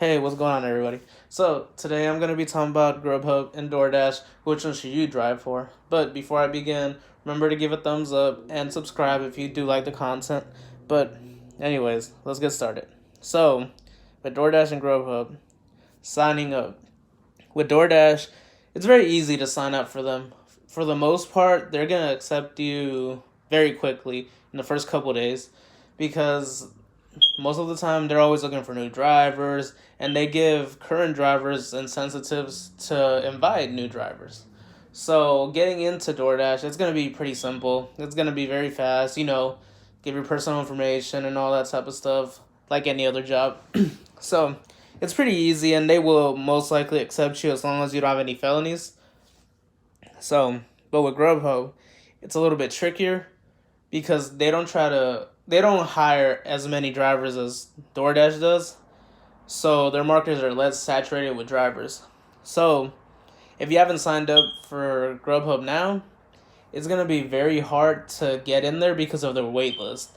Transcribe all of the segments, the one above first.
Hey, what's going on, everybody? So, today I'm going to be talking about Grubhub and Doordash. Which one should you drive for? But before I begin, remember to give a thumbs up and subscribe if you do like the content. But, anyways, let's get started. So, with Doordash and Grubhub, signing up. With Doordash, it's very easy to sign up for them. For the most part, they're going to accept you very quickly in the first couple days because most of the time they're always looking for new drivers, and they give current drivers incentives to invite new drivers. So getting into DoorDash, it's going to be pretty simple. It's going to be very fast, give your personal information and all that type of stuff like any other job. So it's pretty easy, and they will most likely accept you as long as you don't have any felonies. So, but with Grubhub, it's a little bit trickier because they don't hire as many drivers as DoorDash does. So their markets are less saturated with drivers. So if you haven't signed up for Grubhub now, it's gonna be very hard to get in there because of their wait list.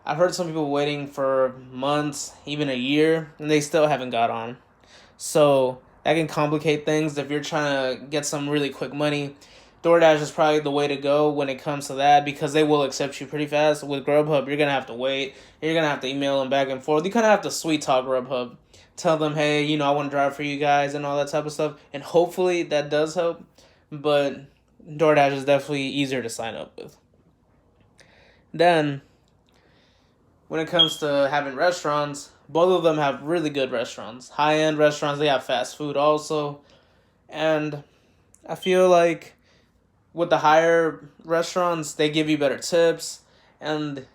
I've heard some people waiting for months, even a year, and they still haven't got on. So that can complicate things if you're trying to get some really quick money. DoorDash is probably the way to go when it comes to that because they will accept you pretty fast. With Grubhub, you're gonna have to wait. You're gonna have to email them back and forth. You kind of have to sweet talk Grubhub, tell them, hey, I want to drive for you guys and all that type of stuff, and hopefully that does help. But DoorDash is definitely easier to sign up with. Then, when it comes to having restaurants, both of them have really good restaurants, high end restaurants. They have fast food also, and I feel like with the higher restaurants, they give you better tips, and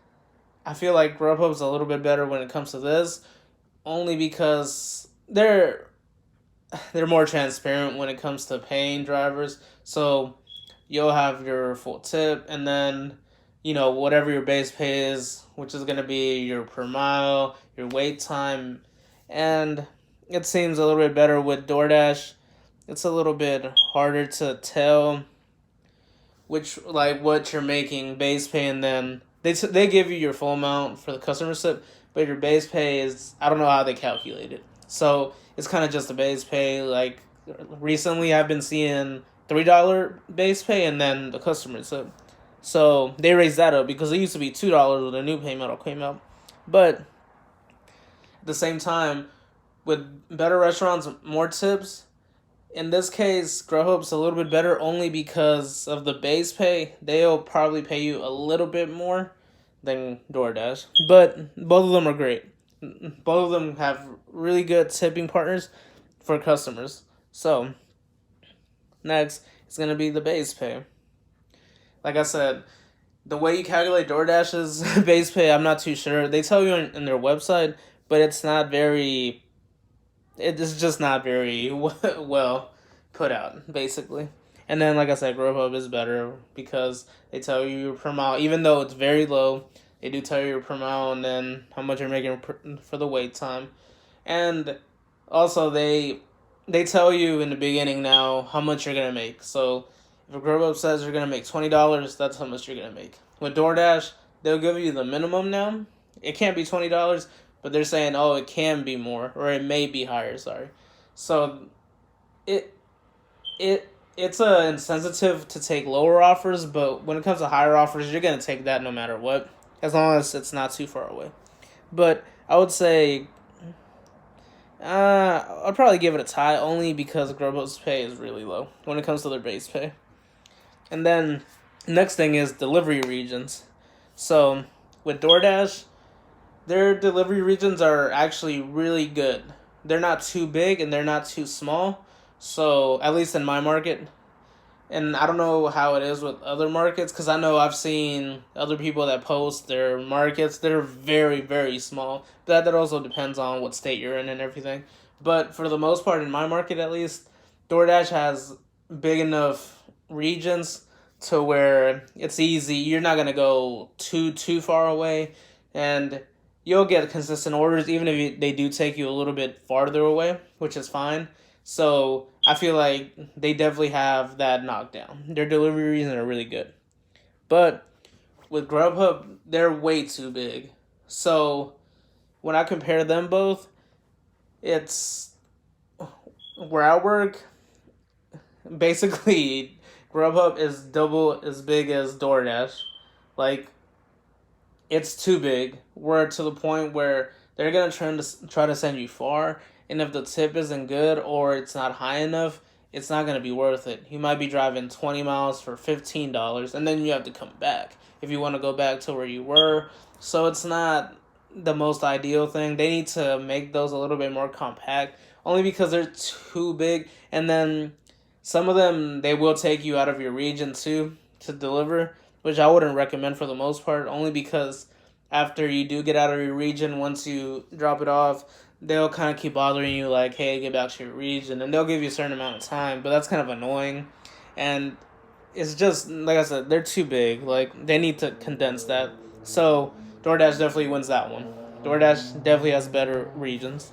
I feel like Grubhub's a little bit better when it comes to this, only because they're more transparent when it comes to paying drivers. So you'll have your full tip, and then whatever your base pay is, which is gonna be your per mile, your wait time, and it seems a little bit better with DoorDash. It's a little bit harder to tell which like what you're making base pay, and then they give you your full amount for the customer tip, but your base pay is, I don't know how they calculate it. So it's kind of just a base pay. Like recently, I've been seeing $3 base pay and then the customer tip. So they raised that up because it used to be $2 with a new pay model came out. But at the same time, with better restaurants, more tips, in this case, Grubhub's a little bit better only because of the base pay. They'll probably pay you a little bit more than DoorDash, but both of them are great. Both of them have really good tipping partners for customers. So, next, it's going to be the base pay. Like I said, the way you calculate DoorDash's base pay, I'm not too sure. They tell you in their website, but it's just not very well put out, basically. And then, like I said, Grubhub is better because they tell you your per mile, even though it's very low. They do tell you your per mile and then how much you're making for the wait time, and also they tell you in the beginning now how much you're gonna make. So if a Grubhub says you're gonna make $20, that's how much you're gonna make. With DoorDash, they'll give you the minimum now. It can't be $20, but they're saying, oh, it can be more, or it may be higher. Sorry. So it it's a insensitive to take lower offers, but when it comes to higher offers, you're gonna take that no matter what, as long as it's not too far away. But I would say, I'd probably give it a tie only because Grubhub's pay is really low when it comes to their base pay. And then next thing is delivery regions. So with DoorDash, their delivery regions are actually really good. They're not too big and they're not too small. So at least in my market, and I don't know how it is with other markets because I know I've seen other people that post their markets. They're very, very small. That also depends on what state you're in and everything. But for the most part, in my market at least, DoorDash has big enough regions to where it's easy. You're not gonna go too far away, and you'll get consistent orders even if they do take you a little bit farther away, which is fine. So I feel like they definitely have that knocked down. Their delivery regions are really good. But with Grubhub, they're way too big. So when I compare them both, it's where I work. Basically, Grubhub is double as big as DoorDash. Like, it's too big. We're to the point where they're gonna try to send you far, and if the tip isn't good or it's not high enough, it's not gonna be worth it. You might be driving 20 miles for $15, and then you have to come back if you want to go back to where you were. So it's not the most ideal thing. They need to make those a little bit more compact, only because they're too big, and then some of them they will take you out of your region too to deliver, which I wouldn't recommend for the most part, only because after you do get out of your region, once you drop it off, they'll kind of keep bothering you, like, hey, get back to your region, and they'll give you a certain amount of time, but that's kind of annoying, and it's just, like I said, they're too big, like, they need to condense that, so DoorDash definitely wins that one. DoorDash definitely has better regions.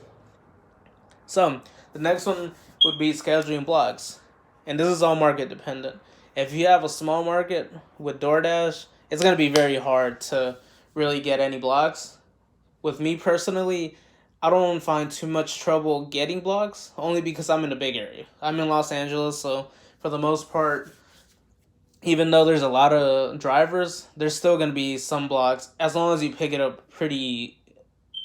So, the next one would be scheduling blocks. And this is all market dependent. If you have a small market with DoorDash, it's going to be very hard to really get any blocks. With me personally, I don't find too much trouble getting blocks, only because I'm in a big area. I'm in Los Angeles, so for the most part, even though there's a lot of drivers, there's still going to be some blocks as long as you pick it up pretty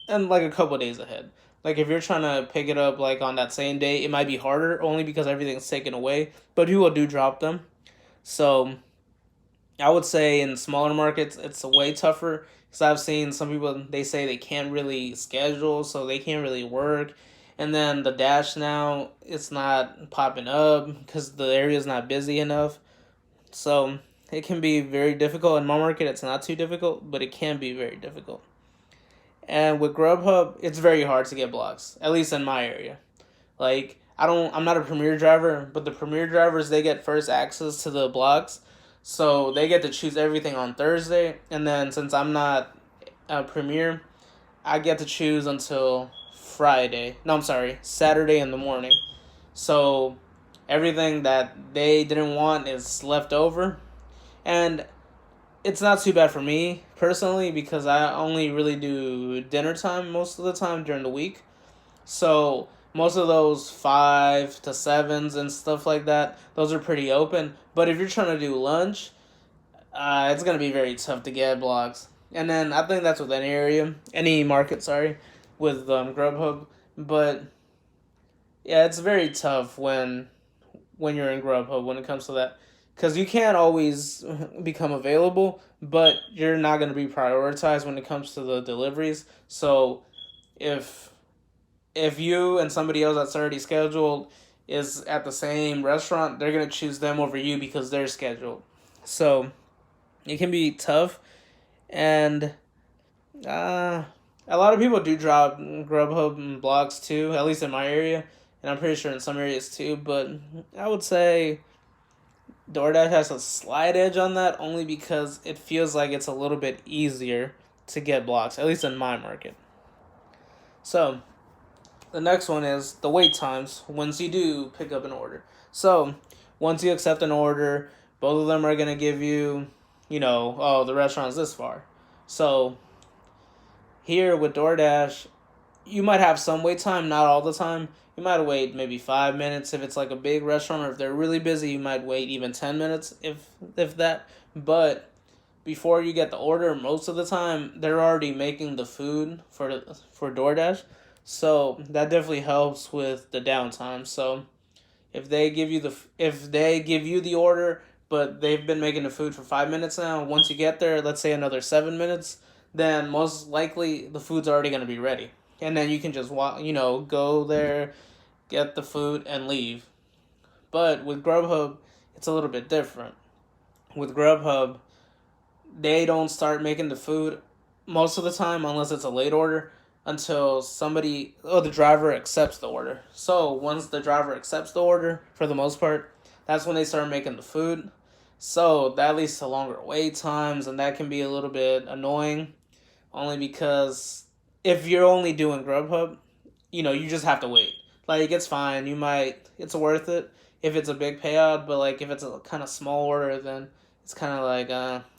and like a couple days ahead. Like if you're trying to pick it up like on that same day, it might be harder only because everything's taken away. But people do drop them. So I would say in smaller markets, it's way tougher because I've seen some people, they say they can't really schedule, so they can't really work. And then the Dash now, it's not popping up because the area is not busy enough. So it can be very difficult. In my market, it's not too difficult, but it can be very difficult. And with Grubhub, it's very hard to get blocks, at least in my area. Like, I'm not a Premier driver, but the Premier drivers, they get first access to the blocks. So they get to choose everything on Thursday. And then since I'm not a Premier, I get to choose until Friday. No, I'm sorry, Saturday in the morning. So everything that they didn't want is left over. And it's not too bad for me personally because I only really do dinner time most of the time during the week. So most of those 5 to 7s and stuff like that, those are pretty open. But if you're trying to do lunch, it's gonna be very tough to get blocks. And then I think that's with any area, any market, sorry, with Grubhub. But yeah, it's very tough when you're in Grubhub when it comes to that. Because you can't always become available, but you're not going to be prioritized when it comes to the deliveries. So if you and somebody else that's already scheduled is at the same restaurant, they're going to choose them over you because they're scheduled. So it can be tough. And a lot of people do drop Grubhub blocks too, at least in my area. And I'm pretty sure in some areas too. But I would say DoorDash has a slight edge on that only because it feels like it's a little bit easier to get blocks, at least in my market. So, the next one is the wait times once you do pick up an order. So, once you accept an order, both of them are going to give you, oh, the restaurant's this far. So, here with DoorDash, you might have some wait time, not all the time. You might wait maybe 5 minutes if it's like a big restaurant, or if they're really busy, you might wait even 10 minutes if that. But before you get the order, most of the time they're already making the food for DoorDash, so that definitely helps with the downtime. So if they give you the order, but they've been making the food for 5 minutes now, once you get there, let's say another 7 minutes, then most likely the food's already gonna be ready, and then you can just go there, get the food, and leave. But with Grubhub, it's a little bit different. With Grubhub, they don't start making the food most of the time unless it's a late order until the driver accepts the order. So once the driver accepts the order, for the most part, that's when they start making the food. So that leads to longer wait times, and that can be a little bit annoying, only because if you're only doing Grubhub, you just have to wait. Like, it's fine. It's worth it if it's a big payout, but like if it's a kind of small order, then it's kind of like,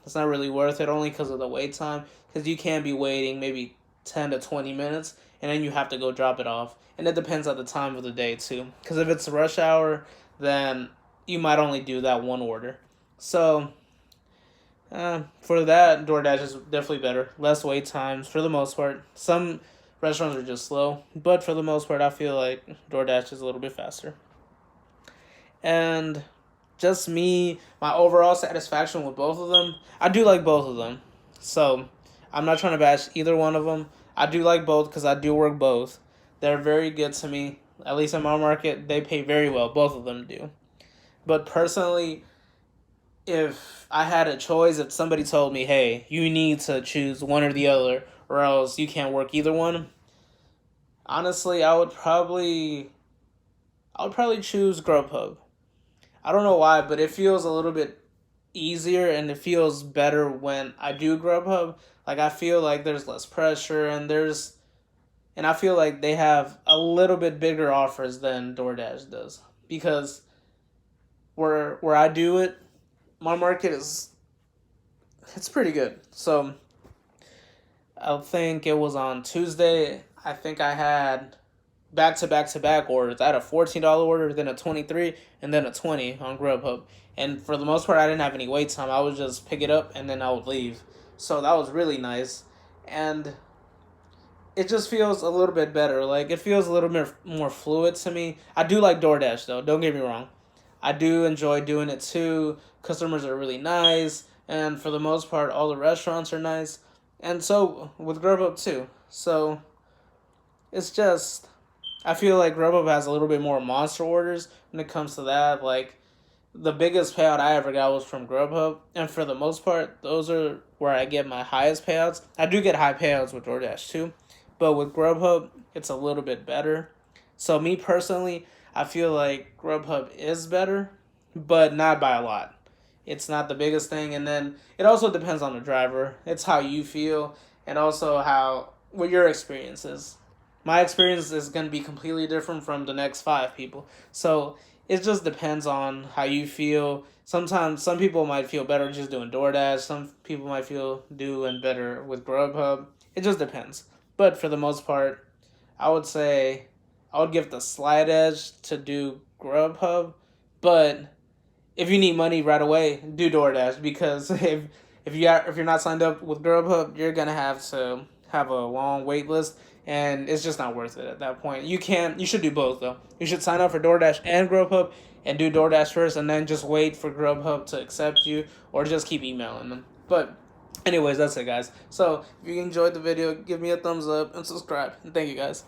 it's not really worth it only because of the wait time. Because you can be waiting maybe 10 to 20 minutes, and then you have to go drop it off. And it depends on the time of the day too, because if it's rush hour, then you might only do that one order. So for that, DoorDash is definitely better. Less wait times for the most part. Some restaurants are just slow, but for the most part, I feel like DoorDash is a little bit faster. And just me, my overall satisfaction with both of them, I do like both of them. So I'm not trying to bash either one of them. I do like both because I do work both. They're very good to me. At least in my market, they pay very well. Both of them do. But personally, if I had a choice, if somebody told me, hey, you need to choose one or the other, or else you can't work either one, honestly, I would probably choose Grubhub. I don't know why, but it feels a little bit easier and it feels better when I do Grubhub. Like I feel like there's less pressure and I feel like they have a little bit bigger offers than DoorDash does because where I do it, my market it's pretty good. So I think it was on Tuesday. I think I had back orders. I had a $14 order, then a 23, and then a 20 on Grubhub. And for the most part, I didn't have any wait time. I would just pick it up and then I would leave. So that was really nice. And it just feels a little bit better. Like it feels a little bit more fluid to me. I do like DoorDash though. Don't get me wrong. I do enjoy doing it too. Customers are really nice, and for the most part, all the restaurants are nice. And so with Grubhub too. So it's just I feel like Grubhub has a little bit more monster orders when it comes to that. Like the biggest payout I ever got was from Grubhub, and for the most part, those are where I get my highest payouts. I do get high payouts with DoorDash too, but with Grubhub, it's a little bit better. So me personally, I feel like Grubhub is better, but not by a lot. It's not the biggest thing, and then it also depends on the driver. It's how you feel, and also how what your experience is. My experience is going to be completely different from the next five people. So it just depends on how you feel. Sometimes some people might feel better just doing DoorDash. Some people might feel doing better with Grubhub. It just depends. But for the most part, I would say I would give the slight edge to do Grubhub. But if you need money right away, do DoorDash because if you're not signed up with Grubhub, you're gonna have to have a long wait list, and it's just not worth it at that point. You should do both though. You should sign up for DoorDash and Grubhub and do DoorDash first, and then just wait for Grubhub to accept you, or just keep emailing them. But anyways, that's it, guys. So if you enjoyed the video, give me a thumbs up and subscribe. And thank you, guys.